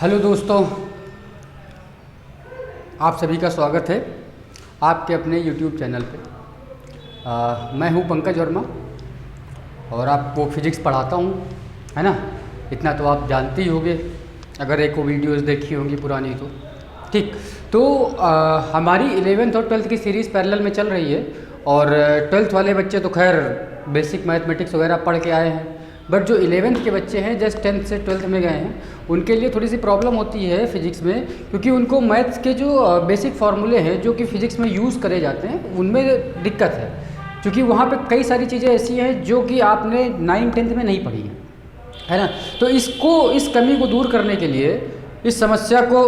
Hello दोस्तों, आप सभी का स्वागत है आपके अपने YouTube चैनल पे। मैं हूं पंकज वर्मा और आपको फिजिक्स पढ़ाता हूं, है ना। इतना तो आप जानते ही होंगे अगर एक वो वीडियोज़ देखी होंगी पुरानी तो। ठीक, तो हमारी 11th और 12th की सीरीज़ पैरेलल में चल रही है और 12th वाले बच्चे तो खैर बेसिक मैथमेटिक्स वगैरह पढ़ के आए हैं, बट जो 11th के बच्चे हैं जस्ट 10th से 12th में गए हैं उनके लिए थोड़ी सी प्रॉब्लम होती है फिज़िक्स में, क्योंकि उनको मैथ्स के जो बेसिक फार्मूले हैं जो कि फ़िज़िक्स में यूज़ करे जाते हैं उनमें दिक्कत है, क्योंकि वहाँ पे कई सारी चीज़ें ऐसी हैं जो कि आपने 9th-10th में नहीं पढ़ी है ना। तो इस कमी को दूर करने के लिए, इस समस्या को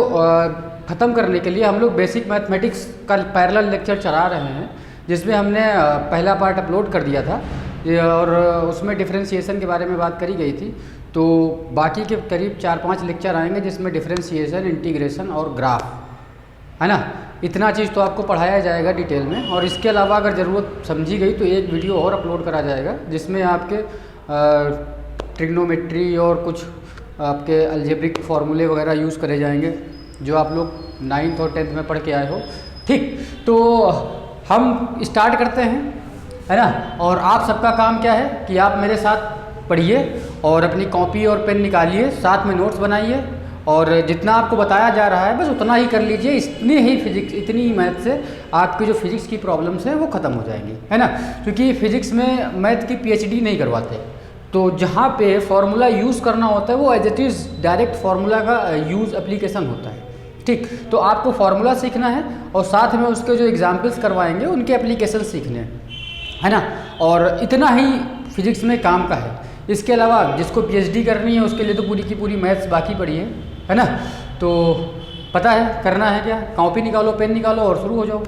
ख़त्म करने के लिए हम लोग बेसिक मैथमेटिक्स का पैरेलल लेक्चर चला रहे हैं, जिसमें हमने पहला पार्ट अपलोड कर दिया था और उसमें डिफरेंशिएशन के बारे में बात करी गई थी। तो बाकी के करीब 4-5 लेक्चर आएंगे जिसमें डिफरेंशिएशन, इंटीग्रेशन और ग्राफ, है ना, इतना चीज़ तो आपको पढ़ाया जाएगा डिटेल में। और इसके अलावा अगर ज़रूरत समझी गई तो एक वीडियो और अपलोड करा जाएगा जिसमें आपके ट्रिग्नोमेट्री और कुछ आपके अलजेब्रिक फार्मूले वगैरह यूज़ करे जाएंगे जो आप लोग 9th और 10th में पढ़ के आए हो। ठीक, तो हम स्टार्ट करते हैं, है ना। और आप सबका काम क्या है कि आप मेरे साथ पढ़िए और अपनी कॉपी और पेन निकालिए, साथ में नोट्स बनाइए और जितना आपको बताया जा रहा है बस उतना ही कर लीजिए। इतनी ही मैथ से आपकी जो फिज़िक्स की प्रॉब्लम्स हैं वो ख़त्म हो जाएंगी, है ना। क्योंकि फिज़िक्स में मैथ की PhD नहीं करवाते, तो जहाँ पे फार्मूला यूज़ करना होता है वो as it is direct formula का यूज़ एप्लीकेशन होता है। ठीक, तो आपको फार्मूला सीखना है और साथ में उसके जो एग्जाम्पल्स करवाएंगे उनके एप्लीकेशन सीखने हैं, है ना। और इतना ही फिज़िक्स में काम का है। इसके अलावा जिसको PhD करनी है उसके लिए तो पूरी की पूरी मैथ्स बाकी पड़ी है ना। तो पता है करना है क्या, कॉपी निकालो, पेन निकालो और शुरू हो जाओ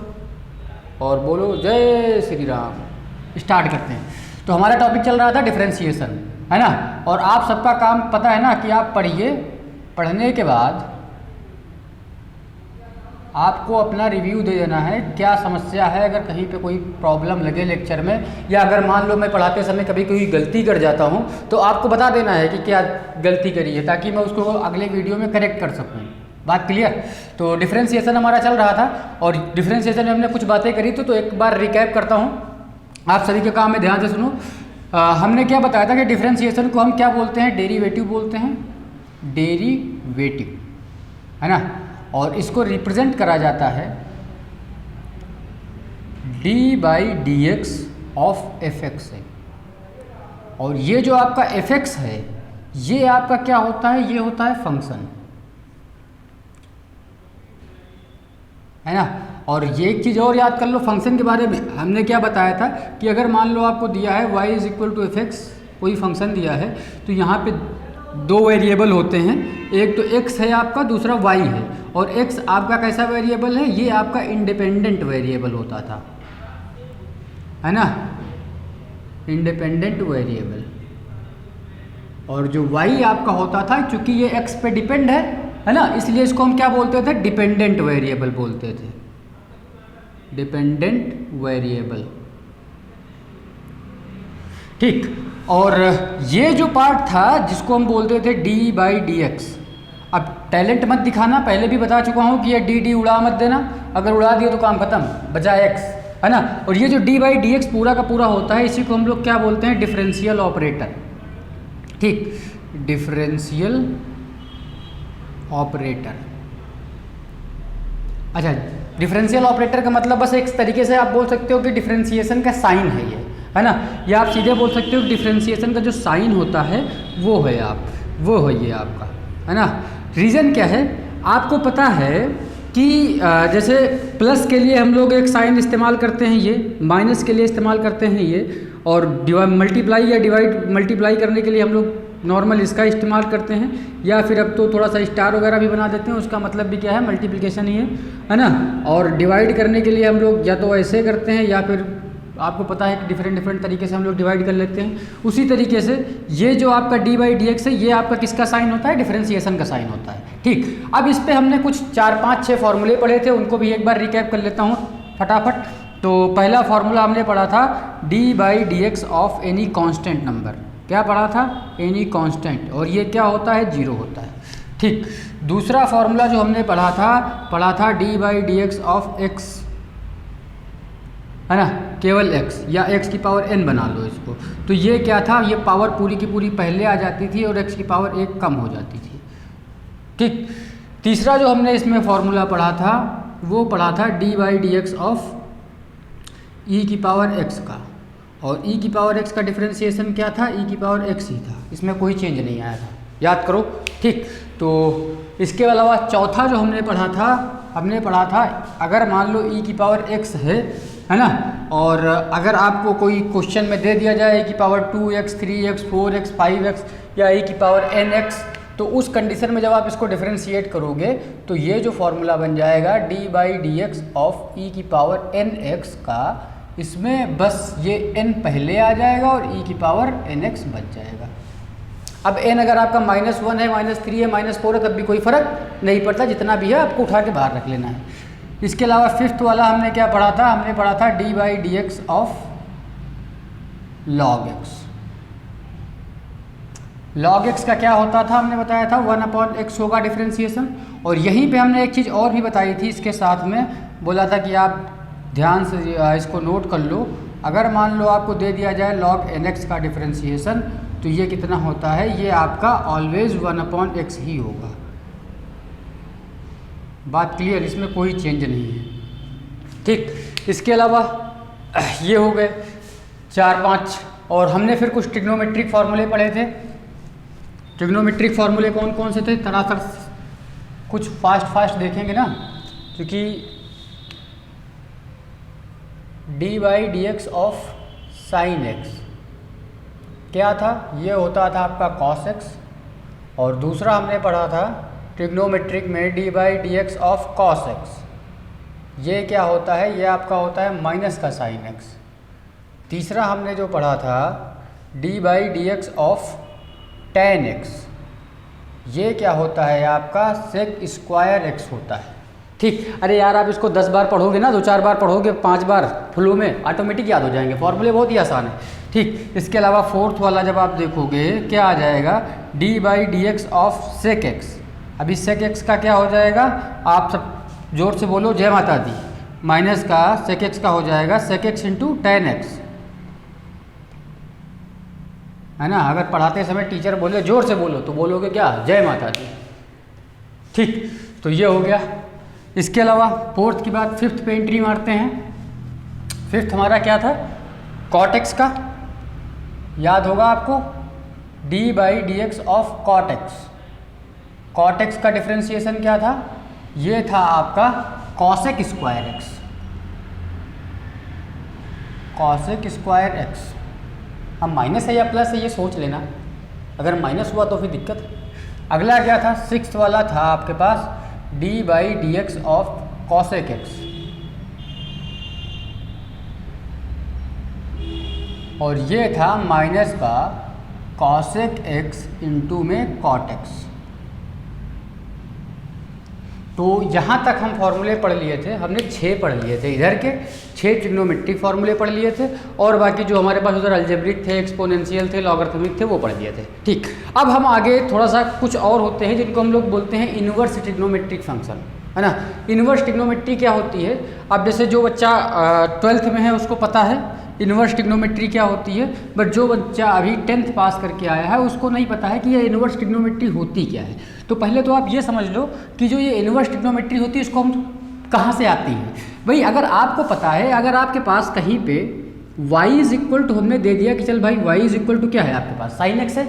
और बोलो जय श्री राम। स्टार्ट करते हैं। तो हमारा टॉपिक चल रहा था डिफरेंशिएशन, है ना। और आप सबका काम पता है ना कि आप पढ़िए, पढ़ने के बाद आपको अपना रिव्यू दे देना है क्या समस्या है। अगर कहीं पे कोई प्रॉब्लम लगे लेक्चर में, या अगर मान लो मैं पढ़ाते समय कभी कोई गलती कर जाता हूँ तो आपको बता देना है कि क्या गलती करी है, ताकि मैं उसको अगले वीडियो में करेक्ट कर सकूँ। बात क्लियर। तो डिफरेंशिएशन हमारा चल रहा था और डिफरेंशिएशन में हमने कुछ बातें करी तो एक बार रिकैप करता हूँ, आप सभी के काम में ध्यान से सुनो। हमने क्या बताया था कि डिफरेंशिएशन को हम क्या बोलते हैं, डेरिवेटिव बोलते हैं, डेरिवेटिव, है ना। और इसको रिप्रेजेंट करा जाता है d/dx ऑफ fx से। और ये जो आपका fx है ये आपका क्या होता है, ये होता है फंक्शन, है ना। और ये एक चीज़ और याद कर लो फंक्शन के बारे में, हमने क्या बताया था कि अगर मान लो आपको दिया है y = fx, कोई फंक्शन दिया है, तो यहाँ पे दो वेरिएबल होते हैं, एक तो x है आपका, दूसरा y है। और x आपका कैसा वेरिएबल है, ये आपका इंडिपेंडेंट वेरिएबल होता था, है ना, इंडिपेंडेंट वेरिएबल। और जो y आपका होता था, चूंकि ये x पे डिपेंड है ना, इसलिए इसको हम क्या बोलते थे, डिपेंडेंट वेरिएबल बोलते थे, डिपेंडेंट वेरिएबल। ठीक, और ये जो पार्ट था जिसको हम बोलते थे d/dx। अब टैलेंट मत दिखाना, पहले भी बता चुका हूँ कि ये डी उड़ा मत देना, अगर उड़ा दिया तो काम खत्म, बजाय x, है ना। और ये जो d/dx पूरा का पूरा होता है इसी को हम लोग क्या बोलते हैं, डिफरेंशियल ऑपरेटर। ठीक, डिफरेंशियल ऑपरेटर। अच्छा, डिफरेंशियल ऑपरेटर का मतलब बस एक तरीके से आप बोल सकते हो कि डिफरेंशिएशन का साइन है ये, है ना। या आप सीधे बोल सकते हो कि डिफरेंशिएशन का जो साइन होता है वो है ये आपका, है ना। रीज़न क्या है, आपको पता है कि जैसे प्लस के लिए हम लोग एक साइन इस्तेमाल करते हैं, ये माइनस के लिए इस्तेमाल करते हैं ये, और मल्टीप्लाई करने के लिए हम लोग नॉर्मल इसका इस्तेमाल करते हैं, या फिर अब तो थोड़ा सा स्टार वगैरह भी बना देते हैं, उसका मतलब भी क्या है, मल्टीप्लिकेशन ही है ना। और डिवाइड करने के लिए हम लोग या तो ऐसे करते हैं या फिर आपको पता है कि डिफरेंट तरीके से हम लोग डिवाइड कर लेते हैं। उसी तरीके से ये जो आपका d/dx है ये आपका किसका साइन होता है, डिफरेंशिएशन का साइन होता है। ठीक, अब इस पे हमने कुछ 4-5-6 फार्मूले पढ़े थे, उनको भी एक बार रिकैप कर लेता हूँ फटाफट। तो पहला फार्मूला हमने पढ़ा था d/dx of any constant number. क्या पढ़ा था, एनी कांस्टेंट, और ये क्या होता है, जीरो होता है। ठीक, दूसरा फॉर्मूला जो हमने पढ़ा था D by D x of x, है ना, केवल x या x की पावर n बना लो इसको। तो ये क्या था, ये पावर पूरी की पूरी पहले आ जाती थी और x की पावर 1 कम हो जाती थी। ठीक, तीसरा जो हमने इसमें फॉर्मूला पढ़ा था वो पढ़ा था D by D x of E की पावर x का, और e की पावर x का डिफ्रेंशिएशन क्या था, e की पावर x ही था, इसमें कोई चेंज नहीं आया था, याद करो। ठीक, तो इसके अलावा चौथा जो हमने पढ़ा था अगर मान लो e की पावर x है ना, और अगर आपको कोई क्वेश्चन में दे दिया जाए e की power 2x 3x 4x 5x या e की पावर nx, तो उस कंडीशन में जब आप इसको डिफरेंशिएट करोगे तो ये जो फॉर्मूला बन जाएगा d by D x of e की पावर nx का, इसमें बस ये n पहले आ जाएगा और e की पावर nx बच जाएगा। अब n अगर आपका -1 है, -3 है, -4 है, तब भी कोई फ़र्क नहीं पड़ता, जितना भी है आपको उठा के बाहर रख लेना है। इसके अलावा फिफ्थ वाला हमने क्या पढ़ा था, हमने पढ़ा था D by D x of log x. Log x का क्या होता था, हमने बताया था 1/x होगा डिफ्रेंशिएशन। और यहीं पे हमने एक चीज़ और भी बताई थी इसके साथ में, बोला था कि आप ध्यान से इसको नोट कर लो। अगर मान लो आपको दे दिया जाए log nx का डिफ्रेंशिएशन, तो ये कितना होता है, ये आपका ऑलवेज 1/x ही होगा। बात क्लियर, इसमें कोई चेंज नहीं है। ठीक, इसके अलावा ये हो गए 4-5, और हमने फिर कुछ ट्रिग्नोमेट्रिक फार्मूले पढ़े थे। ट्रिग्नोमेट्रिक फार्मूले कौन कौन से थे, तरह कुछ फास्ट देखेंगे ना, क्योंकि D by D x of sine x क्या था, ये होता था आपका कॉस एक्स। और दूसरा हमने पढ़ा था ट्रिग्नोमेट्रिक में D by D x of cos x, ये क्या होता है, ये आपका होता है माइनस का साइन एक्स। तीसरा हमने जो पढ़ा था D by D x of ten x, ये क्या होता है आपका सेक स्क्वायर एक्स होता है। ठीक, अरे यार आप इसको 10 बार पढ़ोगे ना, 2-4 बार पढ़ोगे, 5 बार फ्लो में ऑटोमेटिक याद हो जाएंगे, फॉर्मूले बहुत ही आसान है। ठीक, इसके अलावा फोर्थ वाला जब आप देखोगे क्या आ जाएगा, d by D x of sec x. अभी सेक एक्स का क्या हो जाएगा, आप सब जोर से बोलो जय माता दी, माइनस का सेक एक्स का हो जाएगा sec x into tan x, है ना। अगर पढ़ाते समय टीचर बोले जोर से बोलो तो बोलोगे क्या, जय माता दी। ठीक, तो ये हो गया। इसके अलावा फोर्थ की बात, फिफ्थ पे एंट्री मारते हैं। फिफ्थ हमारा क्या था, कॉट एक्स का, याद होगा आपको, d by D x of cot x. Cot x का डिफ्रेंशिएशन क्या था, ये था आपका cosec square x, cosec square x. अब माइनस है या प्लस है ये सोच लेना, अगर माइनस हुआ तो फिर दिक्कत है। अगला क्या था, सिक्स्थ वाला था आपके पास D by D x of cosec X, और ये था माइनस का कॉसेक एक्स इंटू में कॉट एक्स। तो यहाँ तक हम फॉर्मूले पढ़ लिए थे, हमने 6 पढ़ लिए थे, इधर के 6 ट्रिग्नोमेट्रिक फार्मूले पढ़ लिए थे, और बाकी जो हमारे पास उधर अलजेब्रिक थे, एक्सपोनेंशियल थे, लॉगरिथमिक थे, वो पढ़ लिए थे। ठीक, अब हम आगे थोड़ा सा कुछ और होते हैं जिनको हम लोग बोलते हैं इन्वर्स ट्रिग्नोमेट्रिक फंक्शन, है ना। इन्वर्स ट्रिग्नोमेट्री क्या होती है, अब जैसे जो बच्चा 12th में है उसको पता है इन्वर्स ट्रिग्नोमेट्री क्या होती है, बट जो बच्चा अभी 10th पास करके आया है उसको नहीं पता है कि ये इन्वर्स ट्रिग्नोमेट्री होती क्या है। तो पहले तो आप ये समझ लो कि जो ये इन्वर्स ट्रिग्नोमेट्री होती है इसको हम कहाँ से आती है। भाई अगर आपको पता है, अगर आपके पास कहीं पे y इज इक्वल टू, हमने दे दिया कि चल भाई y इज इक्वल टू क्या है आपके पास, साइन एक्स है,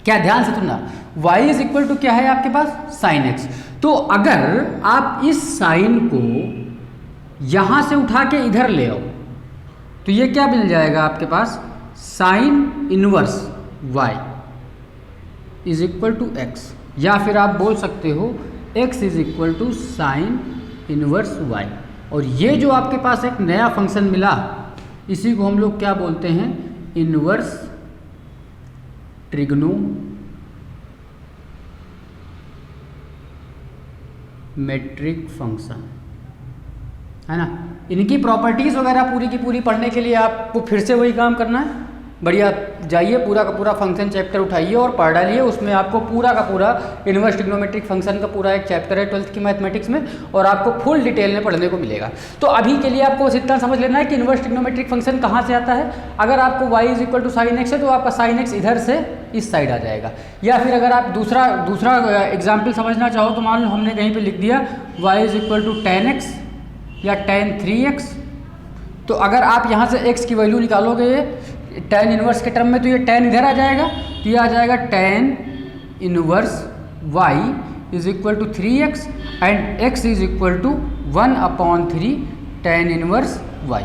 क्या ध्यान से सुनना, y इज इक्वल टू क्या है आपके पास, साइन एक्स। तो अगर आप इस साइन को यहाँ से उठा के इधर ले आओ तो ये क्या मिल जाएगा आपके पास, sine inverse y is equal to X, या फिर आप बोल सकते हो x is equal to sine inverse y। और ये जो आपके पास एक नया फंक्शन मिला, इसी को हम लोग क्या बोलते हैं, इनवर्स ट्रिग्नोमेट्रिक फंक्शन, है ना। इनकी प्रॉपर्टीज़ वगैरह पूरी की पूरी पढ़ने के लिए आपको फिर से वही काम करना है, बढ़िया जाइए, पूरा का पूरा फंक्शन चैप्टर उठाइए और पढ़ डालिए। उसमें आपको पूरा का पूरा इन्वर्स ट्रिग्नोमेट्रिक फंक्शन का पूरा एक चैप्टर है 12th की मैथमेटिक्स में, और आपको फुल डिटेल में पढ़ने को मिलेगा। तो अभी के लिए आपको बस इतना समझ लेना है कि इन्वर्स ट्रिग्नोमेट्रिक फंक्शन कहाँ से आता है। अगर आपको y = sin x है तो आपका sin x इधर से इस साइड आ जाएगा, या फिर अगर आप दूसरा एग्जाम्पल समझना चाहो तो मान लो हमने कहीं पर लिख दिया y = tan x या tan 3x। तो अगर आप यहाँ से x की वैल्यू निकालोगे tan इनवर्स के टर्म में तो ये tan इधर आ जाएगा, तो ये आ जाएगा tan inverse y = 3x and x = 1/3 tan inverse y।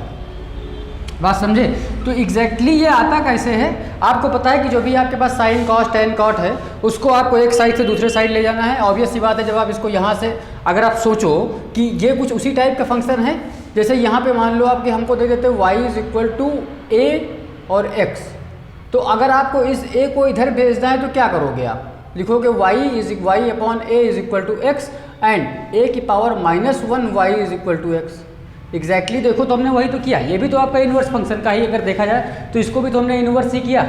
बात समझे? तो एग्जैक्टली ये आता कैसे है, आपको पता है कि जो भी आपके पास साइन कॉस टेन कॉट है उसको आपको एक साइड से दूसरे साइड ले जाना है। ऑब्वियस सी बात है, जब आप इसको यहाँ से अगर आप सोचो कि ये कुछ उसी टाइप का फंक्शन है, जैसे यहाँ पे मान लो आपके हमको दे देते y = a और x, तो अगर आपको इस a को इधर भेजना है तो क्या करोगे आप, लिखोगे y /a = x and a की पावर -1 y = x। एग्जैक्टली देखो तो हमने वही तो किया, ये भी तो आपका इन्वर्स फंक्शन का ही अगर देखा जाए तो इसको भी तो हमने इन्वर्स ही किया।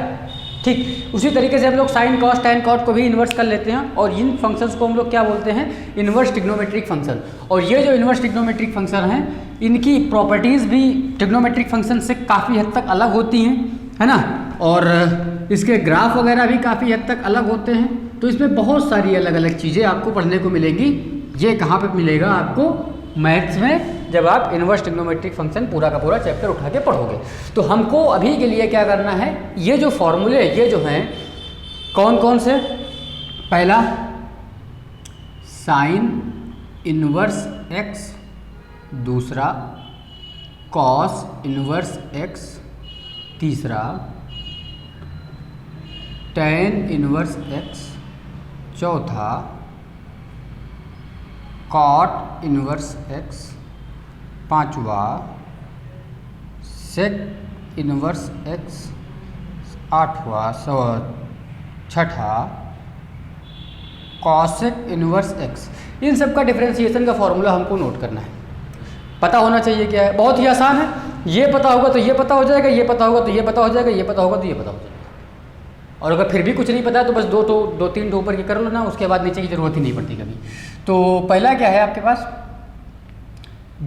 ठीक उसी तरीके से हम लोग साइन कॉस टेन कॉट को भी इन्वर्स कर लेते हैं, और इन फंक्शंस को हम लोग क्या बोलते हैं, इन्वर्स ट्रिग्नोमेट्रिक फंक्शन। और ये जो इन्वर्स ट्रिग्नोमेट्रिक फंक्शन हैं इनकी प्रॉपर्टीज़ भी ट्रिग्नोमेट्रिक फंक्शन से काफ़ी हद तक अलग होती हैं, है ना, और इसके ग्राफ वगैरह भी काफ़ी हद तक अलग होते हैं। तो इसमें बहुत सारी अलग अलग चीज़ें आपको पढ़ने को मिलेंगी। ये कहाँ पर मिलेगा आपको, मैथ्स में, जब आप इन्वर्स ट्रिग्नोमेट्रिक फंक्शन पूरा का पूरा चैप्टर उठा के पढ़ोगे। तो हमको अभी के लिए क्या करना है, ये जो फॉर्मूले ये जो हैं कौन कौन से, पहला साइन इन्वर्स x, दूसरा कॉस इन्वर्स x, तीसरा टेन इन्वर्स x, चौथा कॉट इन्वर्स x, पांचवा सेक इन्वर्स x, आठवां छठा कॉसेक इन्वर्स x। इन सब का डिफरेंशिएशन का फॉर्मूला हमको नोट करना है, पता होना चाहिए क्या है। बहुत ही आसान है, ये पता होगा तो ये पता हो जाएगा, ये पता होगा तो ये पता हो जाएगा, ये पता होगा तो ये पता हो जाएगा। और अगर फिर भी कुछ नहीं पता है तो बस दो तीन तो ऊपर के कर लो ना, उसके बाद नीचे की ज़रूरत ही नहीं पड़ती कभी। तो पहला क्या है आपके पास,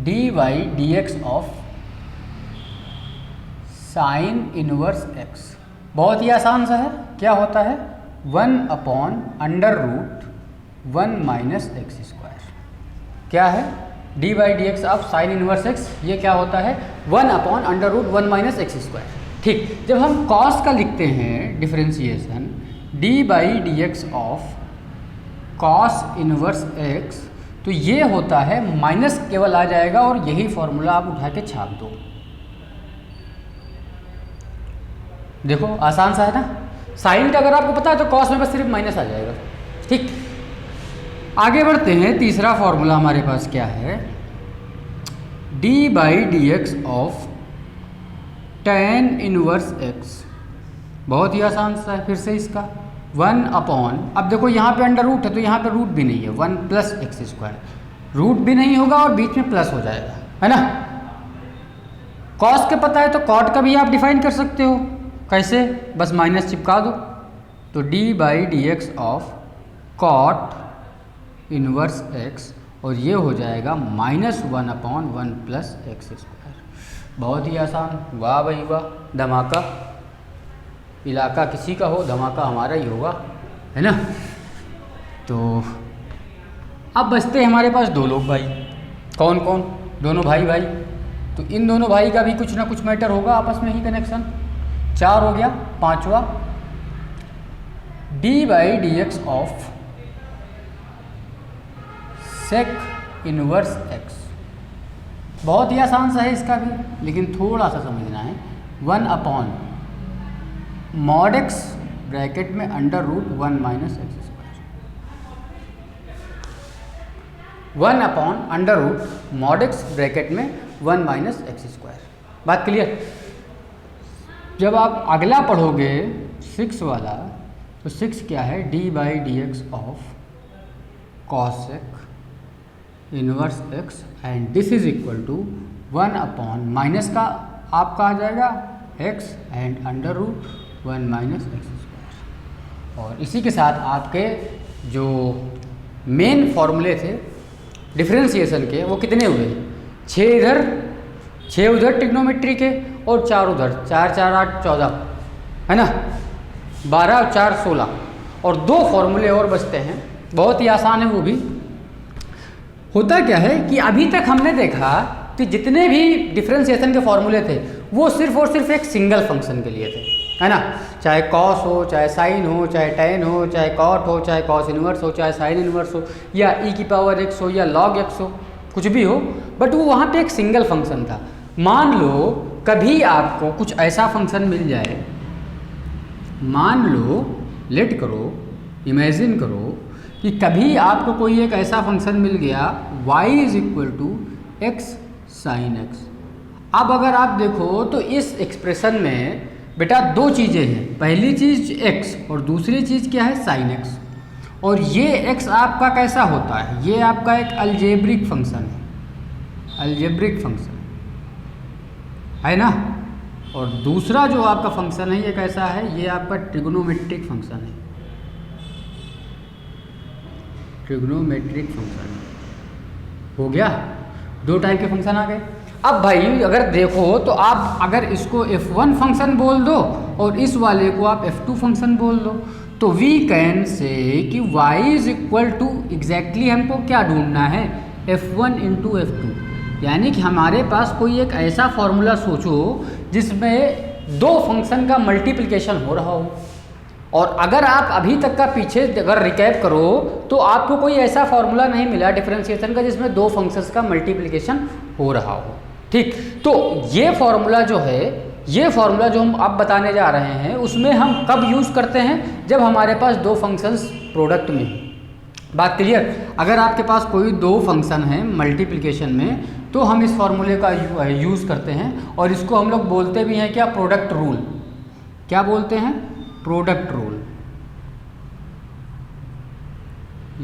dy/dx of sine inverse x। बहुत ही आसान सा है, क्या होता है 1/√1 - x²। क्या है dy/dx of sine inverse x, ये क्या होता है 1/√1 - x²। ठीक, जब हम कॉस का लिखते हैं differentiation dy/dx of cos inverse x, तो ये होता है माइनस केवल आ जाएगा और यही फॉर्मूला आप उठा के छाप दो। देखो आसान सा है ना, साइन का अगर आपको पता है तो कॉस में बस सिर्फ माइनस आ जाएगा। ठीक, आगे बढ़ते हैं। तीसरा फॉर्मूला हमारे पास क्या है, dy/dx of tan inverse x। बहुत ही आसान सा है, फिर से इसका 1/, अब देखो यहाँ पे अंडर रूट है तो यहाँ पे रूट भी नहीं है, 1 + x², रूट भी नहीं होगा और बीच में प्लस हो जाएगा, है ना। कॉस के पता है तो कॉट का भी आप डिफाइन कर सकते हो, कैसे, बस माइनस चिपका दो। तो dy/dx of cot inverse x, और ये हो जाएगा -1/1 + x²। बहुत ही आसान, वाह भाई वाह, धमाका। इलाका किसी का हो, धमाका हमारा ही होगा, है ना। तो अब बचते हैं हमारे पास दो लोग भाई, कौन कौन, दोनों भाई। तो इन दोनों भाई का भी कुछ ना कुछ मैटर होगा आपस में ही, कनेक्शन। 4 हो गया, पांचवा dy/dx of sec inverse x। बहुत ही आसान सा है इसका भी, लेकिन थोड़ा सा समझना है। 1/mod x ब्रैकेट में √1 - x², 1/√mod x ब्रैकेट में 1 - x²। बात क्लियर। जब आप अगला पढ़ोगे 6 वाला, तो 6 क्या है, dy/dx of cosec inverse x and this is equal to 1/, minus का आपका आ जाएगा x and under root 1 minus x square. और इसी के साथ आपके जो मेन फॉर्मूले थे डिफरेंशिएशन के वो कितने हुए, 6 इधर 6 उधर ट्रिग्नोमेट्री के और 4 उधर, 4 4 8 14 है ना, 12 और 4 16 और 2 फॉर्मूले और बचते हैं। बहुत ही आसान है वो भी। होता क्या है कि अभी तक हमने देखा कि जितने भी डिफरेंशिएशन के फॉर्मूले थे वो सिर्फ और सिर्फ एक सिंगल फंक्शन के लिए थे, है ना, चाहे कॉस हो, चाहे साइन हो, चाहे टेन हो, चाहे कॉट हो, चाहे कॉस इनवर्स हो, चाहे साइन इनवर्स हो, या ई की पावर एक्स हो या लॉग एक्स हो, कुछ भी हो, बट वो वहाँ पे एक सिंगल फंक्शन था। मान लो कभी आपको कुछ ऐसा फंक्शन मिल जाए, मान लो लेट करो, इमेजिन करो कि कभी आपको कोई एक ऐसा फंक्शन मिल गया y is equal to x sine x. अब अगर आप देखो तो इस एक्सप्रेशन में बेटा 2 चीज़ें हैं, पहली चीज़ x और दूसरी चीज़ क्या है, साइन x। और ये x आपका कैसा होता है, ये आपका एक अलजेब्रिक फंक्शन है, अलजेब्रिक फंक्शन है ना। और दूसरा जो आपका फंक्शन है ये कैसा है, ये आपका ट्रिग्नोमेट्रिक फंक्शन है, ट्रिग्नोमेट्रिक फंक्शन हो गया। 2 टाइप के फंक्शन आ गए। अब भाई अगर देखो तो आप अगर इसको f1 फंक्शन बोल दो और इस वाले को आप f2 फंक्शन बोल दो, तो वी कैन से कि y is equal to exactly हमको क्या ढूंढना है, f1 इंटू f2। यानी कि हमारे पास कोई एक ऐसा फॉर्मूला सोचो जिसमें 2 फंक्शन का मल्टीप्लिकेशन हो रहा हो। और अगर आप अभी तक का पीछे अगर रिकैप करो तो आपको कोई ऐसा फॉर्मूला नहीं मिला डिफरेंशिएशन का जिसमें 2 फंक्शंस का मल्टीप्लिकेशन हो रहा हो। ठीक, तो ये फॉर्मूला जो है, ये फॉर्मूला जो हम अब बताने जा रहे हैं उसमें हम कब यूज़ करते हैं, जब हमारे पास 2 फंक्शंस प्रोडक्ट में हैं। बात क्लियर। अगर आपके पास कोई 2 फंक्शन हैं मल्टीप्लिकेशन में तो हम इस फॉर्मूले का यूज़ करते हैं और इसको हम लोग बोलते भी हैं क्या, प्रोडक्ट रूल। क्या बोलते हैं, प्रोडक्ट रूल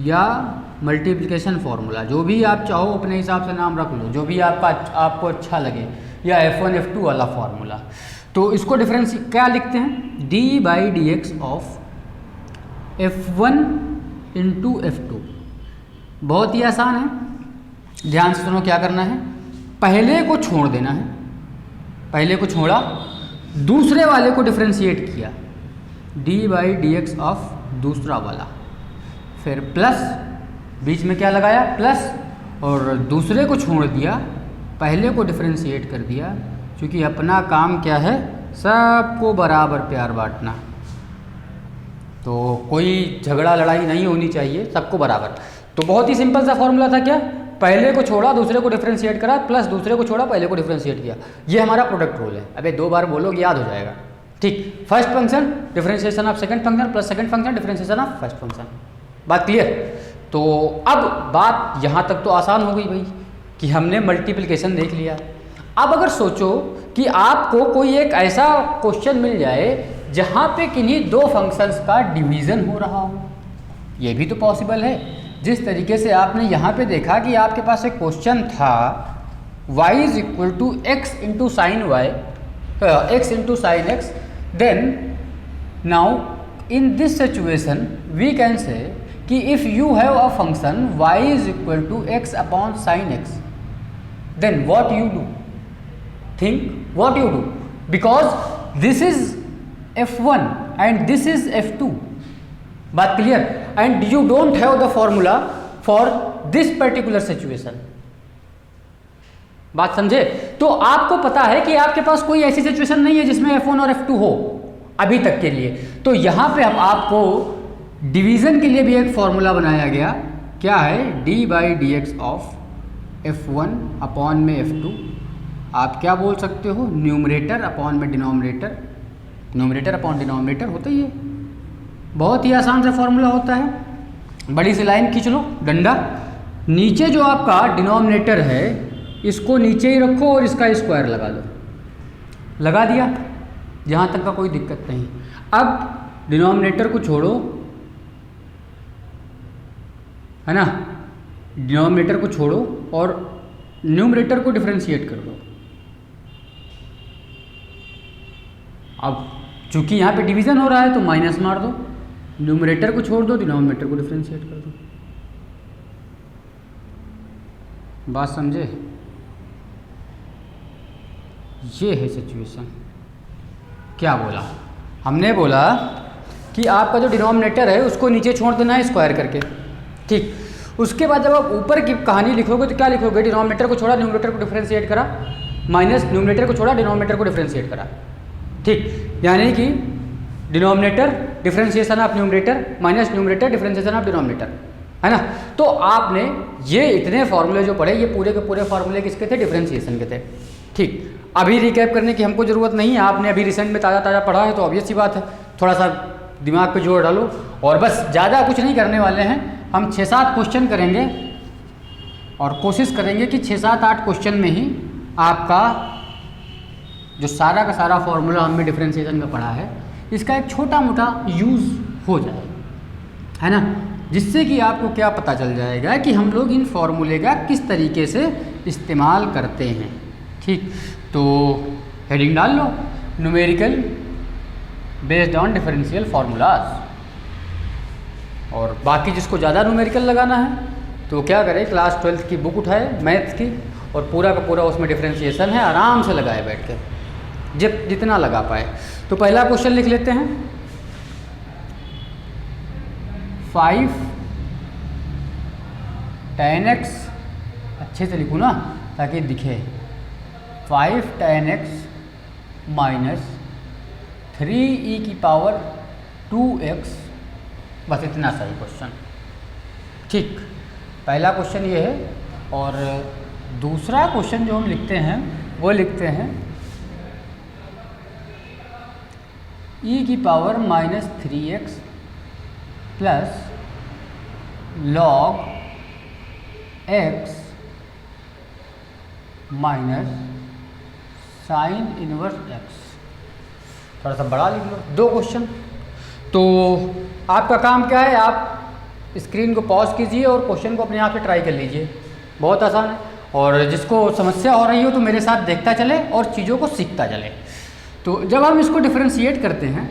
या मल्टीप्लिकेशन फॉर्मूला, जो भी आप चाहो अपने हिसाब से नाम रख लो, जो भी आपको अच्छा लगे, या f1 f2 वाला फॉर्मूला। तो इसको डिफरेंस क्या लिखते हैं, d/dx of f1 into f2। बहुत ही आसान है, ध्यान से सुनो क्या करना है। पहले को छोड़ देना है, पहले को छोड़ा, दूसरे वाले को डिफरेंशिएट किया, d/dx ऑफ दूसरा वाला, फिर प्लस, बीच में क्या लगाया प्लस, और दूसरे को छोड़ दिया, पहले को डिफरेंशिएट कर दिया। क्योंकि अपना काम क्या है, सबको बराबर प्यार बांटना, तो कोई झगड़ा लड़ाई नहीं होनी चाहिए, सबको बराबर। तो बहुत ही सिंपल सा फॉर्मूला था, क्या, पहले को छोड़ा दूसरे को डिफरेंशिएट करा, प्लस दूसरे को छोड़ा पहले को डिफरेंशिएट किया। ये हमारा प्रोडक्ट रूल है। अबे 2 बार बोलोगे याद हो जाएगा। ठीक, first function differentiation of second function plus second function differentiation of first function. बात क्लियर। तो अब बात यहाँ तक तो आसान हो गई भाई कि हमने मल्टीप्लिकेशन देख लिया। अब अगर सोचो कि आपको कोई एक ऐसा क्वेश्चन मिल जाए जहाँ पे किन्हीं 2 फंक्शंस का डिवीज़न हो रहा हो, ये भी तो पॉसिबल है। जिस तरीके से आपने यहाँ पे देखा कि आपके पास एक क्वेश्चन था y is equal to X into sine Y, X into sine X, then now in this situation we can say कि if you have a function y is equal to X upon sine X, then what you do, think what you do, because this is f1 and this is f2. बात clear. And you don't have the formula for this particular situation. बात समझे। तो आपको पता है कि आपके पास कोई ऐसी सिचुएशन नहीं है जिसमें f1 और f2 हो अभी तक के लिए। तो यहां पे हम आपको डिवीजन के लिए भी एक फॉर्मूला बनाया गया, क्या है, d/dx ऑफ f1 अपॉन में f2। आप क्या बोल सकते हो, न्यूमरेटर अपॉन में डिनोमिनेटर, न्यूमरेटर अपॉन डिनोमिनेटर होता ही है। बहुत ही आसान सा फॉर्मूला होता है। बड़ी सी लाइन खींच लो, डंडा, नीचे जो आपका डिनोमिनेटर है इसको नीचे ही रखो और इसका स्क्वायर लगा दो, लगा दिया, जहाँ तक का कोई दिक्कत नहीं। अब डिनोमिनेटर को छोड़ो, है ना, डिनोमिनेटर को छोड़ो और न्यूमरेटर को डिफरेंशिएट कर दो। अब चूंकि यहाँ पे डिवीज़न हो रहा है तो माइनस मार दो, न्यूमरेटर को छोड़ दो, डिनोमिनेटर को डिफरेंशिएट कर दो। बात समझे? ये है सिचुएशन। क्या बोला हमने? बोला कि आपका जो डिनोमिनेटर है उसको नीचे छोड़ देना है स्क्वायर करके, ठीक। उसके बाद जब आप ऊपर की कहानी लिखोगे तो क्या लिखोगे? डिनोमिनेटर को छोड़ा, न्यूमरेटर को डिफरेंशिएट करा, माइनस न्यूमरेटर को छोड़ा, डिनोमिनेटर को डिफरेंशिएट करा, ठीक। यानी कि denominator differentiation of numerator minus numerator differentiation of denominator, है ना। तो आपने ये इतने फार्मूले जो पढ़े, ये पूरे के पूरे फार्मूले किसके थे? डिफरेंशिएशन के थे, ठीक। अभी रिकैप करने की हमको ज़रूरत नहीं है, आपने अभी रिसेंट में ताज़ा पढ़ा है तो ऑब्वियस सी बात है, थोड़ा सा दिमाग पे जोर डालो। और बस ज़्यादा कुछ नहीं करने वाले हैं, हम 6-7 क्वेश्चन करेंगे और कोशिश करेंगे कि 6-7-8 क्वेश्चन में ही आपका जो सारा का सारा फार्मूला हमने डिफरेंशिएशन का पढ़ा है इसका एक छोटा मोटा यूज़ हो जाए, है ना। जिससे कि आपको क्या पता चल जाएगा कि हम लोग इन फार्मूले का किस तरीके से इस्तेमाल करते हैं, ठीक। तो हेडिंग डाल लो, numerical based on differential formulas. और बाकी जिसको ज़्यादा न्यूमेरिकल लगाना है तो क्या करें, क्लास 12th की बुक उठाए मैथ्स की और पूरा का पूरा उसमें डिफरेंशिएशन है, आराम से लगाए बैठ के, जितना लगा पाए। तो पहला क्वेश्चन लिख लेते हैं, 5 tan x, अच्छे से लिखूँ ना ताकि दिखे, 5 tan x minus 3e⁻² 2x, बस इतना सही क्वेश्चन, ठीक। पहला क्वेश्चन ये है। और दूसरा क्वेश्चन जो हम लिखते हैं वो लिखते हैं e⁻³ -3x plus log x minus sign inverse x। थोड़ा सा बड़ा लिख लो, 2 क्वेश्चन। तो आपका काम क्या है, आप स्क्रीन को पॉज कीजिए और क्वेश्चन को अपने आप से ट्राई कर लीजिए, बहुत आसान है। और जिसको समस्या हो रही हो तो मेरे साथ देखता चले और चीज़ों को सीखता चले। तो जब हम इसको डिफरेंशिएट करते हैं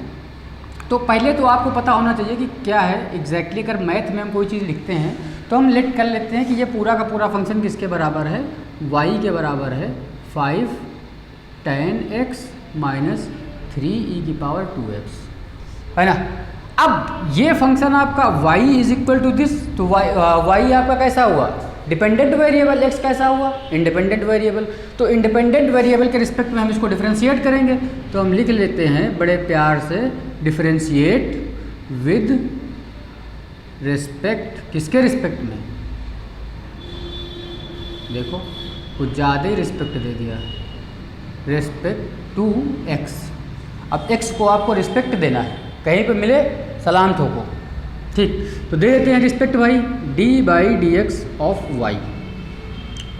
तो पहले तो आपको पता होना चाहिए कि क्या है एग्जैक्टली। अगर मैथ में हम कोई चीज़ लिखते हैं तो हम लेट कर लेते हैं कि ये पूरा का पूरा फंक्शन किसके बराबर है, y के बराबर है 5 tan x माइनस 3e⁻²x, है ना। अब ये फंक्शन आपका y is equal to this, तो y आपका कैसा हुआ, डिपेंडेंट वेरिएबल, x कैसा हुआ, इंडिपेंडेंट वेरिएबल। तो इंडिपेंडेंट वेरिएबल के रिस्पेक्ट में हम इसको डिफरेंशिएट करेंगे तो हम लिख लेते हैं बड़े प्यार से, डिफरेंशिएट विद रिस्पेक्ट, किसके रिस्पेक्ट में, देखो कुछ ज़्यादा ही रिस्पेक्ट दे दिया, रिस्पेक्ट टू x। अब x को आपको रिस्पेक्ट देना है, कहीं पे मिले सलाम ठोको, ठीक। तो दे देते हैं रिस्पेक्ट भाई d/dx ऑफ y।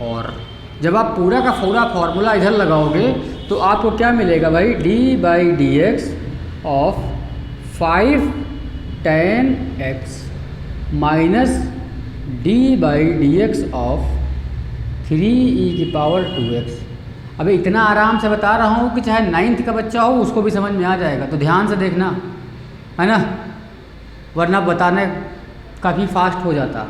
और जब आप पूरा का पूरा फॉर्मूला इधर लगाओगे तो आपको क्या मिलेगा भाई, d/dx of 5 tan x minus d/dx of 3e⁻²x। अबे इतना आराम से बता रहा हूँ कि चाहे 9th का बच्चा हो उसको भी समझ में आ जाएगा, तो ध्यान से देखना, है ना, वरना बताने काफ़ी फास्ट हो जाता,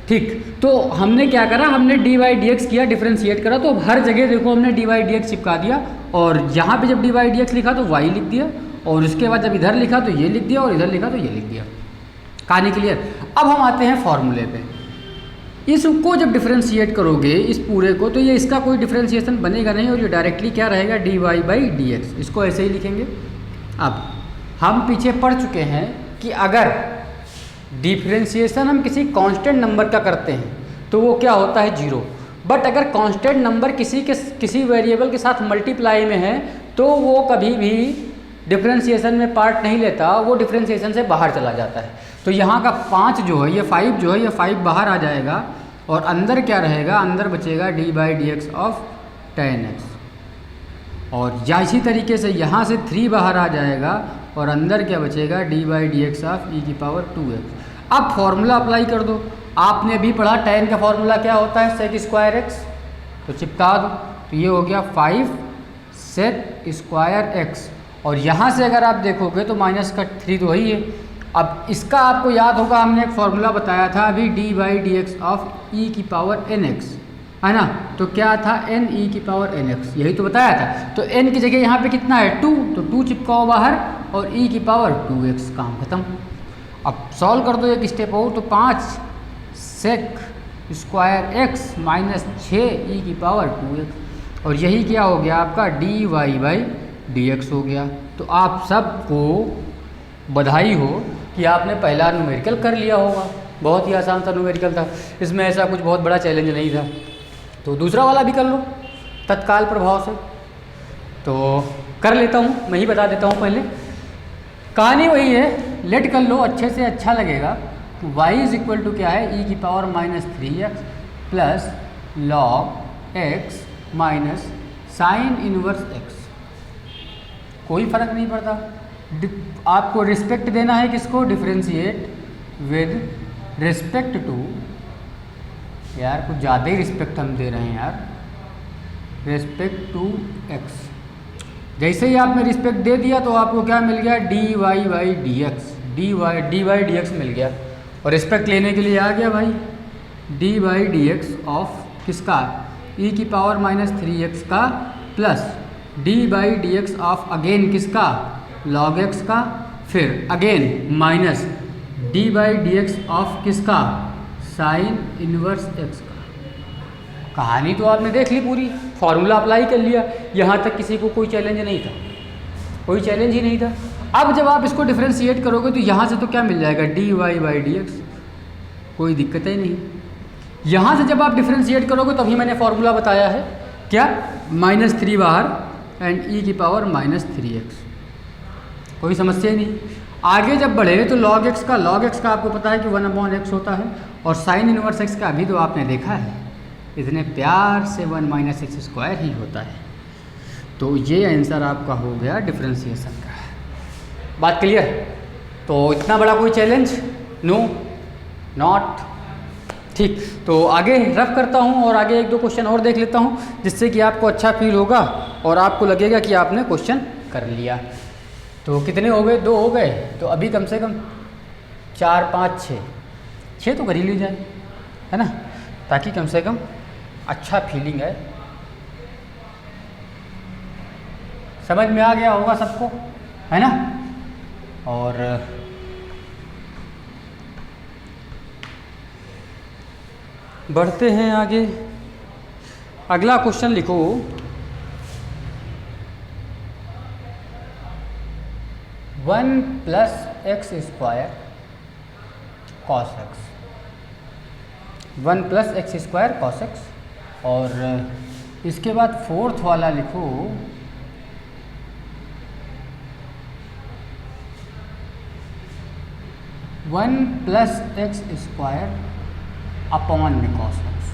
ठीक। तो हमने क्या करा, हमने d/dx किया, डिफरेंशिएट करा, तो अब हर जगह देखो हमने d/dx चिपका दिया। और यहाँ पे जब d/dx लिखा तो y लिख दिया, और उसके बाद जब इधर लिखा तो ये लिख दिया, और इधर लिखा तो ये लिख दिया। कहानी क्लियर। अब हम आते हैं फॉर्मूले पे। इसको जब डिफरेंशिएट करोगे इस पूरे को तो ये इसका कोई डिफरेंशिएशन बनेगा नहीं, और ये डायरेक्टली क्या रहेगा, dy/dx, इसको ऐसे ही लिखेंगे। अब हम पीछे पढ़ चुके हैं कि अगर डिफरेंशिएशन हम किसी कांस्टेंट नंबर का करते हैं तो वो क्या होता है, 0। बट अगर कांस्टेंट नंबर किसी वेरिएबल के साथ मल्टीप्लाई में है तो वो कभी भी डिफरेंशिएशन में पार्ट नहीं लेता, वो डिफरेंशिएशन से बाहर चला जाता है। तो यहाँ का 5 जो है, ये 5 जो है, ये 5 बाहर आ जाएगा और अंदर क्या रहेगा, अंदर बचेगा d/dx ऑफ tan x। और या इसी तरीके से यहाँ से 3 बाहर आ जाएगा और अंदर क्या बचेगा, d/dx ऑफ e⁻²x। अब फॉर्मूला अप्लाई कर दो। आपने अभी पढ़ा tan का फॉर्मूला क्या होता है, sec²x, तो चिपका दो। तो ये हो गया 5 sec² x और यहाँ से अगर आप देखोगे तो माइनस का 3 तो वही है। अब इसका आपको याद होगा, हमने एक फॉर्मूला बताया था अभी, D by D x of E की पावर एन एक्स, है ना। तो क्या था, एन ई की पावर एन एक्स, यही तो बताया था। तो एन की जगह यहाँ पे कितना है 2, तो 2 चिपकाओ बाहर और ई की पावर 2x, काम खत्म। अब सॉल्व कर दो एक स्टेप और, तो 5 sec square x minus 6 e की पावर 2x, और यही क्या हो गया आपका d Y by D x हो गया। तो आप सबको बधाई हो कि आपने पहला न्यूमेरिकल कर लिया होगा, बहुत ही आसान सा न्यूमेरिकल था, इसमें ऐसा कुछ बहुत बड़ा चैलेंज नहीं था। तो दूसरा वाला भी कर लो तत्काल प्रभाव से, तो कर लेता हूँ, मैं ही बता देता हूँ पहले। कहानी वही है, लेट कर लो, अच्छे से अच्छा लगेगा। y इज इक्वल टू क्या है, e की power minus 3x plus log x minus sign inverse x, कोई फर्क नहीं पड़ता। आपको रिस्पेक्ट देना है किसको, डिफरेंशिएट विद रिस्पेक्ट टू, यार कुछ ज़्यादा ही रिस्पेक्ट हम दे रहे हैं यार, रिस्पेक्ट टू x। जैसे ही आपने रिस्पेक्ट दे दिया तो आपको क्या मिल गया, D Y by D X, D Y D X मिल गया। और रिस्पेक्ट लेने के लिए आ गया भाई, D by D x of किसका, e की पावर माइनस 3x का plus D by D x of again किसका, लॉग x का, फिर again minus D by D x of किसका, साइन इनवर्स x का। कहानी तो आपने देख ली पूरी, फॉर्मूला अप्लाई कर लिया, यहाँ तक किसी को कोई चैलेंज नहीं था, कोई चैलेंज ही नहीं था। अब जब आप इसको डिफरेंशिएट करोगे तो यहाँ से तो क्या मिल जाएगा, D Y by D x, कोई दिक्कत ही नहीं। यहाँ से जब आप डिफरेंशिएट करोगे तभी मैंने फॉर्मूला बताया है क्या, -3 बाहर एंड ई की पावर माइनस 3x, कोई समस्या ही नहीं। आगे जब बढ़े तो log x का आपको पता है कि 1/x होता है, और साइन इनवर्स x का भी तो आपने देखा है, इतने प्यार से 1 माइनस एक्स स्क्वायर ही होता है। तो ये आंसर आपका हो गया डिफरेंशिएशन का। बात क्लियर? तो इतना बड़ा कोई चैलेंज नो, नॉट, ठीक। तो आगे रफ करता हूँ और आगे 1-2 क्वेश्चन और देख लेता हूँ, जिससे कि आपको अच्छा फील होगा और आपको लगेगा कि आपने क्वेश्चन कर लिया। तो कितने हो गए, 2 हो गए, तो अभी कम से कम 4, 5, 6 तो कर ही ली जाए, है ना, ताकि कम से कम अच्छा फीलिंग है। समझ में आ गया होगा सबको, है ना। और बढ़ते हैं आगे, अगला क्वेश्चन लिखो, one plus x square cos x, 1 plus x square cos x, और इसके बाद 4th वाला लिखो, 1 प्लस एक्स स्क्वायर अपॉन में कॉस एक्स।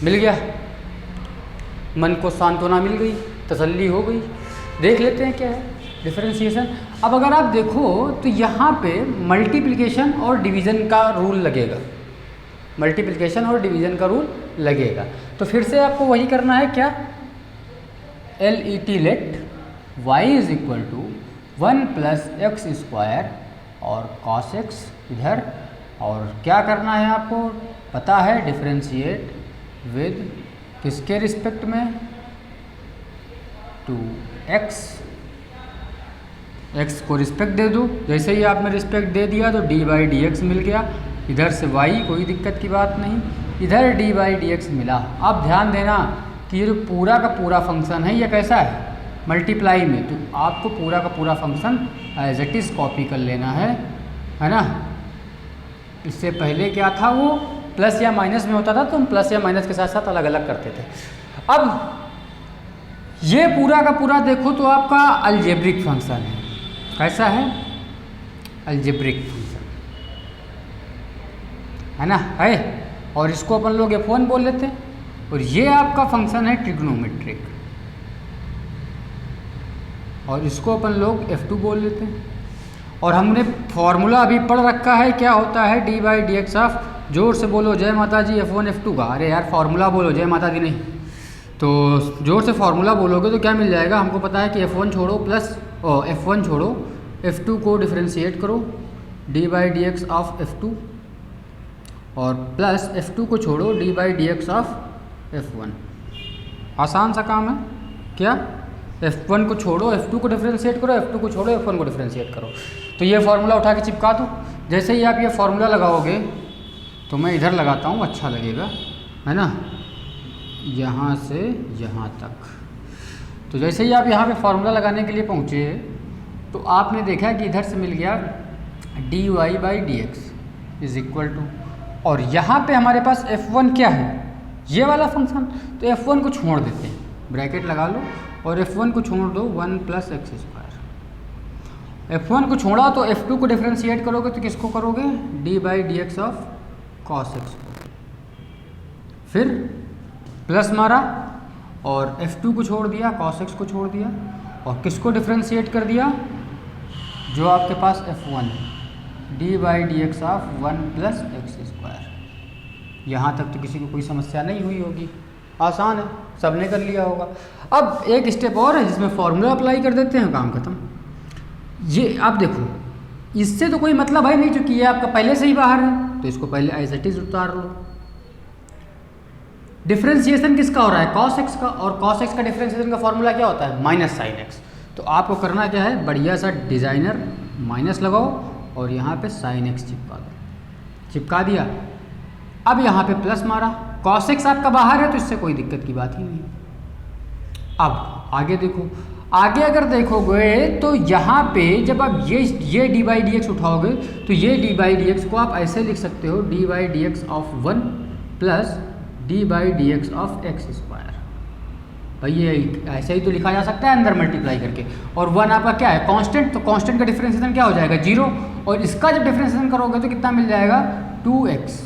मिल गया, मन को सांत्वना मिल गई, तसल्ली हो गई। देख लेते हैं क्या है डिफरेंशिएशन। अब अगर आप देखो तो यहाँ पे मल्टीप्लिकेशन और डिवीज़न का रूल लगेगा, मल्टीप्लिकेशन और डिवीज़न का रूल लगेगा। तो फिर से आपको वही करना है क्या, LET let y is equal to 1 plus x square और कॉस एक्स इधर, और क्या करना है आपको पता है, डिफरेंशिएट विद किसके रिस्पेक्ट में, 2x, x को रिस्पेक्ट दे दो। जैसे ही आपने रिस्पेक्ट दे दिया तो डी बाई डी एक्स मिल गया, इधर से y, कोई दिक्कत की बात नहीं, इधर डी बाई डी एक्स मिला। अब ध्यान देना कि ये जो पूरा का पूरा फंक्शन है ये कैसा है, मल्टीप्लाई में, तो आपको पूरा का पूरा function as it is copy कर लेना है ना। इससे पहले क्या था, वो प्लस या माइनस में होता था, तो हम प्लस या माइनस के साथ साथ अलग अलग करते थे। अब ये पूरा का पूरा देखो तो आपका अलजेब्रिक फंक्शन है, कैसा है, अलजेब्रिक फंक्शन है ना, है। और इसको अपन लोग F1 बोल लेते हैं, और ये आपका फंक्शन है ट्रिग्नोमेट्रिक, और इसको अपन लोग F2 बोल लेते हैं। और हमने फॉर्मूला अभी पढ़ रखा है, क्या होता है, D by D x of, जोर से बोलो जय माता जी, F1 F2 का। अरे यार फॉर्मूला बोलो, जय माता दी नहीं, तो जोर से फार्मूला बोलोगे तो क्या मिल जाएगा, हमको पता है कि F1 छोड़ो प्लस F1 छोड़ो F2 को डिफ्रेंशिएट करो D by D x of F2 और प्लस F2 को छोड़ो D by D x of F1। आसान सा काम है क्या, F1 को छोड़ो F2 को डिफ्रेंशिएट करो, F2 को छोड़ो F1 को डिफ्रेंशिएट करो। तो ये फार्मूला उठा के चिपका दो। जैसे ही आप ये फार्मूला लगाओगे तो मैं इधर लगाता हूँ, अच्छा लगेगा, है ना, यहाँ से यहाँ तक। तो जैसे ही आप यहाँ पे फार्मूला लगाने के लिए पहुँचे तो आपने देखा कि इधर से मिल गया D Y by D x is equal to, और यहाँ पे हमारे पास F1 क्या है, ये वाला फंक्शन। तो F1 को छोड़ देते हैं, ब्रैकेट लगा लो और F1 को छोड़ दो 1 प्लस एक्स स्क्वायर। F1 को छोड़ा तो F2 को डिफ्रेंशिएट करोगे तो किसको करोगे, D by D x of cos x. फिर प्लस मारा और F2 को छोड़ दिया, कॉस एक्स को छोड़ दिया, और किसको डिफ्रेंशिएट कर दिया, जो आपके पास F1 है, D by D x of 1 plus x square. यहाँ तक तो किसी को कोई समस्या नहीं हुई होगी, आसान है, सबने कर लिया होगा। अब एक स्टेप और है जिसमें फॉर्मूला अप्लाई कर देते हैं, काम खत्म। ये आप देखो, इससे तो कोई मतलब है नहीं, चूंकि ये आपका पहले से ही बाहर है, तो इसको पहले एज इट इज उतार लो। डिफ्रेंशिएशन किसका हो रहा है, कॉस एक्स का, और कॉस एक्स का डिफ्रेंशिएशन का फॉर्मूला क्या होता है, माइनस साइन एक्स। तो आपको करना क्या है, बढ़िया सा डिज़ाइनर माइनस लगाओ और यहाँ पे साइन एक्स चिपका दो। चिपका दिया, अब यहाँ पे प्लस मारा, कॉस एक्स आपका बाहर है तो इससे कोई दिक्कत की बात ही नहीं। अब आगे देखो, आगे अगर देखोगे तो यहाँ पे जब आप ये डी बाई डी एक्स उठाओगे तो ये डी बाई डी एक्स को आप ऐसे लिख सकते हो, D by D x of 1 plus D by D x of x square. भाई ये ऐसे ही तो लिखा जा सकता है अंदर मल्टीप्लाई करके। और 1 आपका क्या है, कांस्टेंट, तो कांस्टेंट का डिफरेंशिएशन क्या हो जाएगा, 0, और इसका जब डिफरेंशिएशन करोगे तो कितना मिल जाएगा, 2x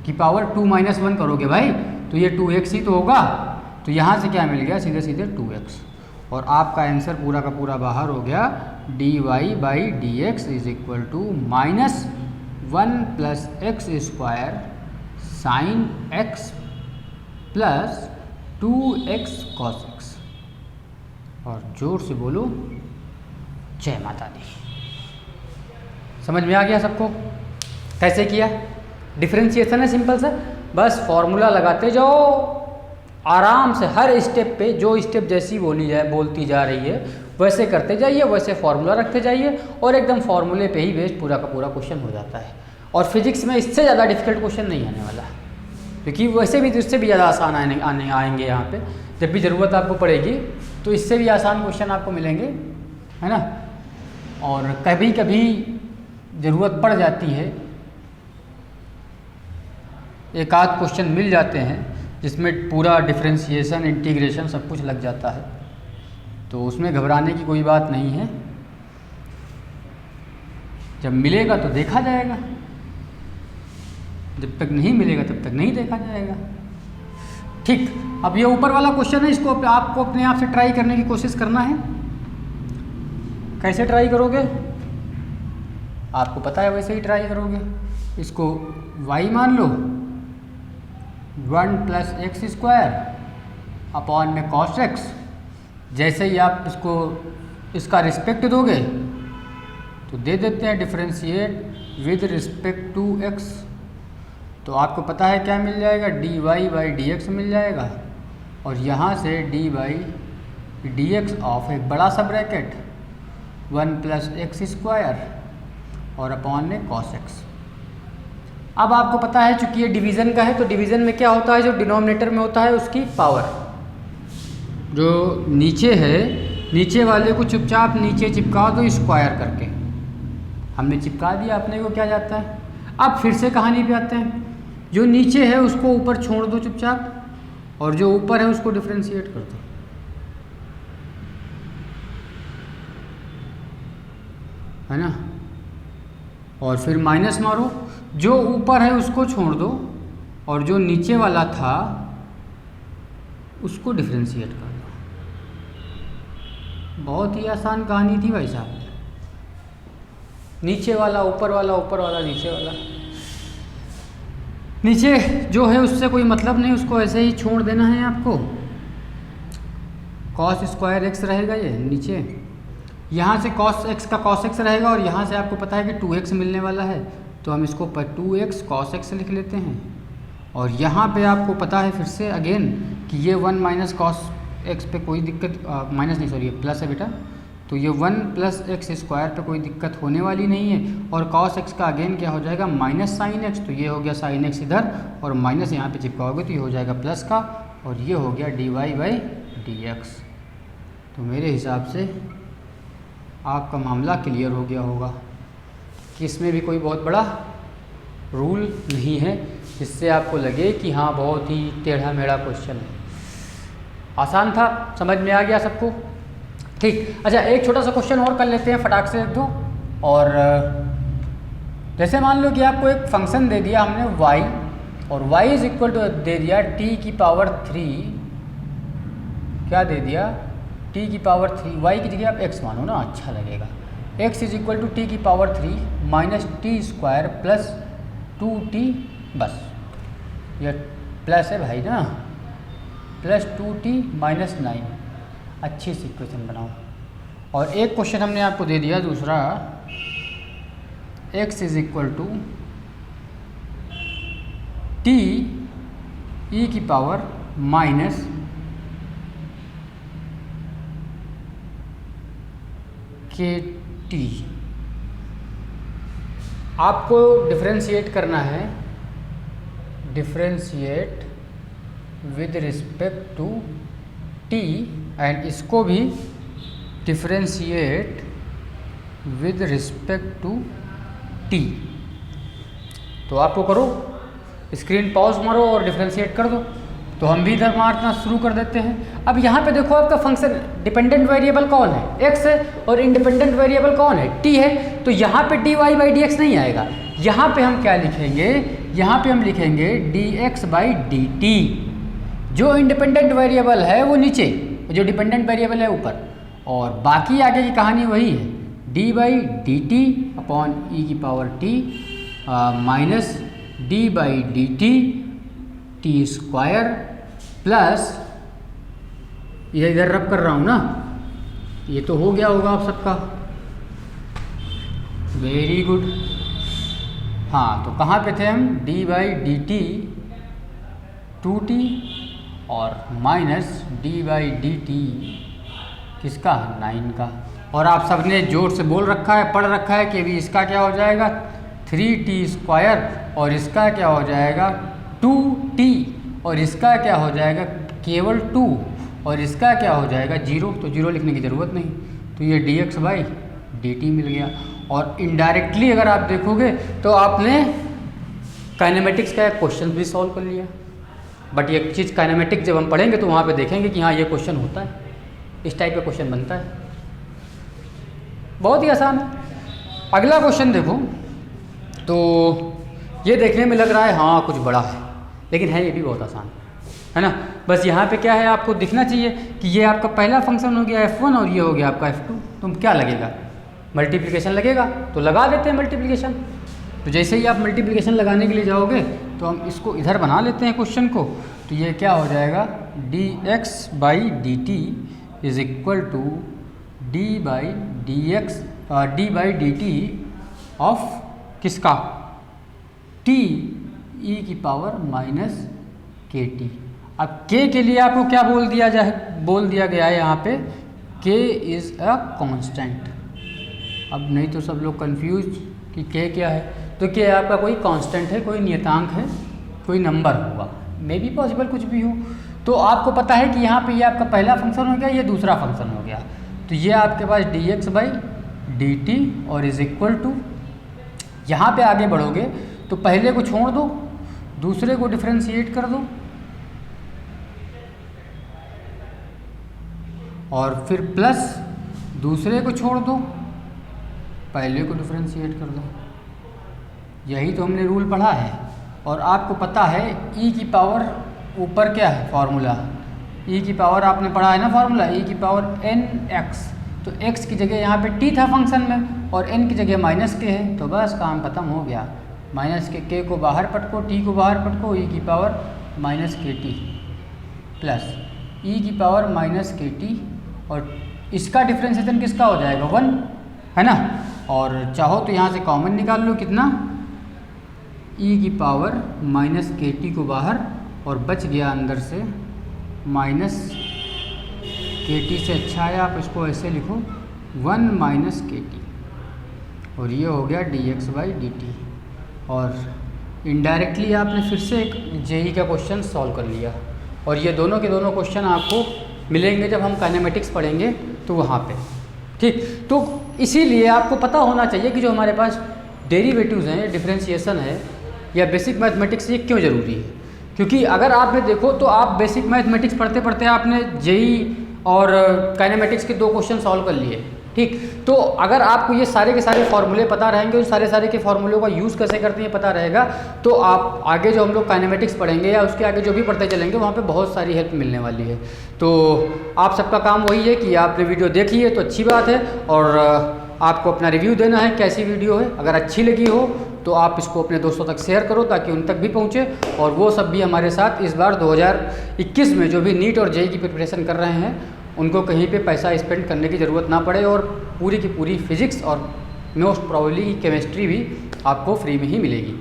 की पावर 2 माइनस 1 करोगे भाई, तो ये 2x ही तो होगा। तो यहाँ से क्या मिल गया, सीधे सीधे 2x, और आपका आंसर पूरा का पूरा बाहर हो गया, D Y by D x is equal to minus 1 plus x square sine x plus 2x cos x. और जोर से बोलो जय माता दी। समझ में आ गया सबको कैसे किया, डिफरेंशिएशन है सिंपल सा, बस फॉर्मूला लगाते जाओ आराम से, हर स्टेप पे जो स्टेप जैसी बोलती जा रही है वैसे करते जाइए, वैसे फॉर्मूला रखते जाइए, और एकदम फॉर्मूले पे ही बेस्ड पूरा का पूरा क्वेश्चन हो जाता है। और फिजिक्स में इससे ज़्यादा डिफिकल्ट क्वेश्चन नहीं आने वाला, क्योंकि वैसे भी इससे भी ज़्यादा आसान आएंगे यहाँ पे, जब भी ज़रूरत आपको पड़ेगी तो इससे भी आसान क्वेश्चन आपको मिलेंगे, है ना। और कभी कभी ज़रूरत पड़ जाती है, एक आध क्वेश्चन मिल जाते हैं जिसमें पूरा डिफरेंशिएशन इंटीग्रेशन सब कुछ लग जाता है, तो उसमें घबराने की कोई बात नहीं है। जब मिलेगा तो देखा जाएगा, जब तक नहीं मिलेगा तब तक नहीं देखा जाएगा। ठीक, अब ये ऊपर वाला क्वेश्चन है, इसको आपको अपने आप से ट्राई करने की कोशिश करना है। कैसे ट्राई करोगे, आपको पता है, वैसे ही ट्राई करोगे। इसको y मान लो, 1 प्लस एक्स स्क्वायर अपॉन में कॉस एक्स। जैसे ही आप इसका रिस्पेक्ट दोगे तो दे देते हैं differentiate with respect to X, तो आपको पता है क्या मिल जाएगा, D Y by D X मिल जाएगा, और यहाँ से D by D x of एक बड़ा सा ब्रैकेट 1 प्लस एक्स स्क्वायर और अपॉन में कॉस एक्स। अब आपको पता है चूंकि ये डिवीज़न का है, तो डिवीज़न में क्या होता है, जो डिनोमिनेटर में होता है उसकी पावर, जो नीचे है नीचे वाले को चुपचाप नीचे चिपका दो स्क्वायर करके। हमने चिपका दिया, अपने को क्या जाता है। अब फिर से कहानी पे आते हैं, जो नीचे है उसको ऊपर छोड़ दो चुपचाप, और जो ऊपर है उसको डिफरेंशिएट कर दो, है ना। और फिर माइनस मारो, जो ऊपर है उसको छोड़ दो और जो नीचे वाला था उसको डिफरेंशिएट कर दो। बहुत ही आसान कहानी थी भाई साहब। नीचे वाला ऊपर वाला, ऊपर वाला नीचे वाला। नीचे जो है उससे कोई मतलब नहीं, उसको ऐसे ही छोड़ देना है आपको, कॉस स्क्वायर एक्स रहेगा ये नीचे, यहाँ से कॉस एक्स का कॉस एक्स रहेगा और यहाँ से आपको पता है कि 2x मिलने वाला है, तो हम इसको 2x cos x लिख लेते हैं। और यहाँ पे आपको पता है फिर से अगेन कि ये 1 माइनस कॉस एक्स पे कोई दिक्कत माइनस नहीं सॉरी प्लस है बेटा, तो ये 1 प्लस एक्स स्क्वायर पे कोई दिक्कत होने वाली नहीं है। और कॉस एक्स का अगेन क्या हो जाएगा माइनस साइन एक्स, तो ये हो गया साइन एक्स इधर और माइनस यहाँ पे चिपकाओगे तो ये हो जाएगा प्लस का, और ये हो गया dy बाई डी एक्स। तो मेरे हिसाब से आपका मामला क्लियर हो गया होगा कि इसमें भी कोई बहुत बड़ा रूल नहीं है जिससे आपको लगे कि हाँ बहुत ही टेढ़ा मेढ़ा क्वेश्चन है। आसान था, समझ में आ गया सबको? ठीक। अच्छा, एक छोटा सा क्वेश्चन और कर लेते हैं फटाक से एक दो। और जैसे मान लो कि आपको एक फंक्शन दे दिया हमने y, और y इज इक्वल टू दे दिया t की पावर 3, क्या दे दिया t की पावर 3, y की जगह आप x मानो ना, अच्छा लगेगा। x is equal to t की power 3 minus t square plus 2t, बस ये प्लस है भाई ना, प्लस 2t माइनस 9। अच्छी सी इक्वेशन बनाओ। और एक क्वेश्चन हमने आपको दे दिया दूसरा, x is equal to t e की पावर माइनस kt। आपको डिफरेंशिएट करना है, differentiate with respect to t, and इसको भी differentiate with respect to t। तो आपको करो, स्क्रीन पॉज मारो और डिफरेंशिएट कर दो। तो हम भी इधर मारना शुरू कर देते हैं। अब यहाँ पे देखो आपका फंक्शन डिपेंडेंट वेरिएबल कौन है, x है, और इंडिपेंडेंट वेरिएबल कौन है, t है। तो यहाँ पे dy बाई डी एक्स नहीं आएगा, यहाँ पे हम क्या लिखेंगे, यहाँ पे हम लिखेंगे dx बाई डी टी। जो इंडिपेंडेंट वेरिएबल है वो नीचे, जो डिपेंडेंट वेरिएबल है ऊपर, और बाकी आगे की कहानी वही है, D by D T upon E की power T minus D by D T T square plus, ये इधर रब कर रहा हूँ ना, ये तो हो गया होगा आप सबका, वेरी गुड। हाँ, तो कहाँ पे थे हम, D by D T 2t और minus D by D T किसका, 9 का। और आप सबने जोर से बोल रखा है, पढ़ रखा है कि अभी इसका क्या हो जाएगा 3t स्क्वायर, और इसका क्या हो जाएगा 2t, और इसका क्या हो जाएगा केवल 2, और इसका क्या हो जाएगा 0, तो 0 लिखने की ज़रूरत नहीं। तो ये dx बाई dt मिल गया। और इनडायरेक्टली अगर आप देखोगे तो आपने काइनेमेटिक्स का एक क्वेश्चन भी सॉल्व कर लिया। बट ये चीज़ काइनेमेटिक्स जब हम पढ़ेंगे तो वहाँ पे देखेंगे कि हाँ ये क्वेश्चन होता है, इस टाइप का क्वेश्चन बनता है। बहुत ही आसान है। अगला क्वेश्चन देखो, तो ये देखने में लग रहा है हाँ कुछ बड़ा है, लेकिन है ये भी बहुत आसान है ना। बस यहाँ पे क्या है, आपको दिखना चाहिए कि ये आपका पहला फंक्शन हो गया f1 और ये हो गया आपका f2। तुम क्या लगेगा, मल्टीप्लिकेशन लगेगा, तो लगा देते हैं मल्टीप्लिकेशन। तो जैसे ही आप मल्टीप्लिकेशन लगाने के लिए जाओगे तो हम इसको इधर बना लेते हैं क्वेश्चन को। तो ये क्या हो जाएगा dx by D t is equal to d by D t of किसका, t e की पावर माइनस के टी। अब k के लिए आपको क्या बोल दिया गया है यहाँ पे, k इज़ अ कांस्टेंट। अब नहीं तो सब लोग कंफ्यूज कि k क्या है, तो k आपका कोई कांस्टेंट है, कोई नियतांक है, कोई नंबर होगा, मे बी पॉसिबल कुछ भी हो। तो आपको पता है कि यहाँ पे ये आपका पहला फंक्शन हो गया, ये दूसरा फंक्शन हो गया। तो ये आपके पास dx बाई डी टी और इज इक्वल टू, यहाँ पे आगे बढ़ोगे तो पहले को छोड़ दो, दूसरे को डिफरेंशिएट कर दो, और फिर प्लस दूसरे को छोड़ दो, पहले को डिफरेंशिएट कर दो। यही तो हमने रूल पढ़ा है। और आपको पता है e की पावर ऊपर क्या है फार्मूला, e की पावर आपने पढ़ा है ना फार्मूला, e की पावर nx। तो x की जगह यहाँ पे t था फंक्शन में और n की जगह माइनस के है, तो बस काम खत्म हो गया। माइनस के k को बाहर पटको, t को बाहर पटको, e की power minus k T plus ई की पावर माइनस के टी, और इसका डिफ्रेंशिएशन किसका हो जाएगा 1, है ना। और चाहो तो यहाँ से कॉमन निकाल लो, कितना ई की पावर माइनस के टी को बाहर, और बच गया अंदर से माइनस के टी से अच्छा है आप इसको ऐसे लिखो 1 माइनस के टी, और ये हो गया D x by D T. और इनडायरेक्टली आपने फिर से एक जेई का क्वेश्चन सॉल्व कर लिया। और ये दोनों के दोनों क्वेश्चन आपको मिलेंगे जब हम काइनेमेटिक्स पढ़ेंगे तो वहाँ पे, ठीक। तो इसीलिए आपको पता होना चाहिए कि जो हमारे पास डेरिवेटिव्स हैं, डिफरेंशिएशन है या बेसिक मैथमेटिक्स, ये क्यों ज़रूरी है। क्योंकि अगर आपने देखो तो आप बेसिक मैथमेटिक्स पढ़ते पढ़ते आपने जेई और काइनेमेटिक्स के 2 क्वेश्चन सॉल्व कर लिए, ठीक। तो अगर आपको ये सारे के सारे फॉर्मूले पता रहेंगे, उस सारे के फॉर्मूलों का यूज़ कैसे करते हैं पता रहेगा, तो आप आगे जो हम लोग काइनेमेटिक्स पढ़ेंगे या उसके आगे जो भी पढ़ते चलेंगे वहाँ पे बहुत सारी हेल्प मिलने वाली है। तो आप सबका काम वही है कि आपने वीडियो देखी है तो अच्छी बात है, और आपको अपना रिव्यू देना है कैसी वीडियो है। अगर अच्छी लगी हो तो आप इसको अपने दोस्तों तक शेयर करो ताकि उन तक भी पहुँचे, और वो सब भी हमारे साथ इस बार 2021 में जो भी नीट और जेई की प्रिपरेशन कर रहे हैं उनको कहीं पे पैसा स्पेंड करने की ज़रूरत ना पड़े, और पूरी की पूरी फिज़िक्स और मोस्ट प्रोबेबली केमिस्ट्री भी आपको फ्री में ही मिलेगी।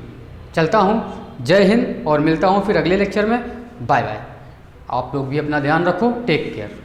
चलता हूँ, जय हिंद, और मिलता हूँ फिर अगले लेक्चर में। Bye bye. आप लोग भी अपना ध्यान रखो, टेक केयर।